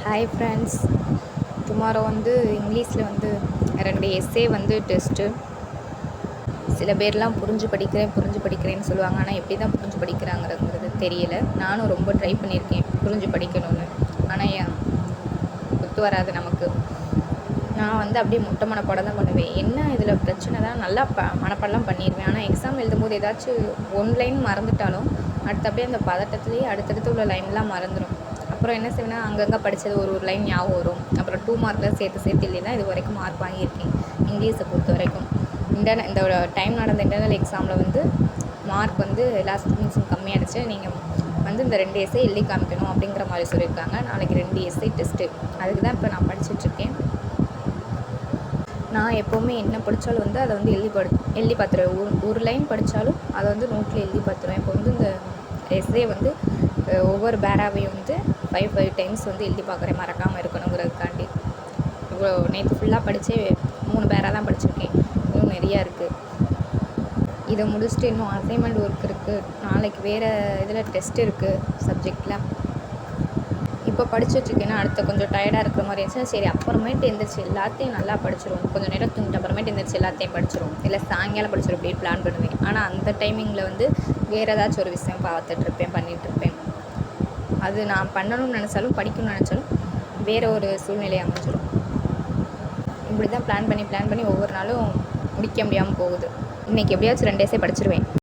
Hi friends, tomorrow வந்து இங்கிலீஷில் வந்து 2 எஸ்ஸே வந்து டெஸ்ட்டு. சில பேர்லாம் புரிஞ்சு படிக்கிறேன்னு சொல்லுவாங்க. ஆனால் எப்படி தான் புரிஞ்சு படிக்கிறாங்கிறது தெரியல. நானும் ரொம்ப ட்ரை பண்ணியிருக்கேன் புரிஞ்சு படிக்கணும்னு. ஆனால் ஒத்து வராது நமக்கு. நான் வந்து அப்படியே முட்டை மனப்பாடம் தான் பண்ணுவேன். என்ன இதில் பிரச்சனை தான், நல்லா மனப்பாடலாம் பண்ணிடுவேன். ஆனால் எக்ஸாம் எழுதும்போது ஏதாச்சும் ஒன் லைன் மறந்துட்டாலும் அப்படியே அந்த பதட்டத்துலேயே அடுத்தடுத்து உள்ள லைன்லாம் மறந்துடும். அப்புறம் என்ன செய்வேன்னா, அங்கங்கே படித்தது ஒரு லைன் ஞாபகம் வரும். அப்புறம் 2 மார்க்கில் சேர்த்து இல்லைன்னா இது வரைக்கும் மார்க் வாங்கியிருக்கேன் இங்கிலீஷை பொறுத்த வரைக்கும். இந்த டைம் நடந்த இன்டர்னல் எக்ஸாமில் வந்து மார்க் வந்து எல்லா ஸ்டூடெண்ட்ஸும் கம்மியாகிடுச்சு. நீங்கள் வந்து இந்த 2 எஸ்ஸே எழுதி காமிக்கணும் அப்படிங்கிற மாதிரி சொல்லியிருக்காங்க. நாளைக்கு 2 எஸ்ஸே டெஸ்ட்டு. அதுக்கு தான் இப்போ நான் படிச்சுட்ருக்கேன். நான் எப்போவுமே என்ன படித்தாலும் வந்து அதை வந்து எழுதி பார்த்துருவேன். ஒரு லைன் படித்தாலும் அதை வந்து நோட்டில் எழுதி பார்த்துருவேன். இப்போ வந்து இந்த எஸ்ஸே வந்து ஒவ்வொரு பேராவையும் வந்து 5 டைம்ஸ் வந்து எழுதி பார்க்குறேன், மறக்காமல் இருக்கணுங்கிறதுக்காண்டி. இவ்வளோ நேற்று ஃபுல்லாக படித்தே 3 பேரா தான் படிச்சிருக்கேன். இன்னும் நிறையா இருக்குது. இதை முடிச்சுட்டு இன்னும் அசைன்மெண்ட் ஒர்க் இருக்குது. நாளைக்கு வேறு இதில் டெஸ்ட் இருக்குது சப்ஜெக்டில். இப்போ படிச்சுட்ருக்கேன்னா அடுத்த கொஞ்சம் டயர்டாக இருக்கிற மாதிரி இருந்துச்சுன்னா சரி அப்புறமேட்டு எந்திரிச்சு எல்லாத்தையும் நல்லா படிச்சிடும். கொஞ்சம் நேரம் தூங்கிட்டு அப்புறமேட்டு எந்திரிச்சு எல்லாத்தையும் படிச்சிடும். இல்லை சாயங்காலம் படிச்சிடும் அப்படின்னு பிளான் பண்ணுவேன். ஆனால் அந்த டைமிங்கில் வந்து வேறு ஏதாச்சும் ஒரு விஷயம் பார்த்துட்ருப்பேன், பண்ணிகிட்ருப்பேன். அது நான் பண்ணணும்னு நினச்சாலும் படிக்கணும்னு நினச்சாலும் வேறு ஒரு சூழ்நிலை அமைஞ்சிடும். இப்படி தான் பிளான் பண்ணி ஒவ்வொரு நாளும் முடிக்க முடியாமல் போகுது. இன்றைக்கி எப்படியாச்சும் 2 டேஸே படிச்சிருவேன்.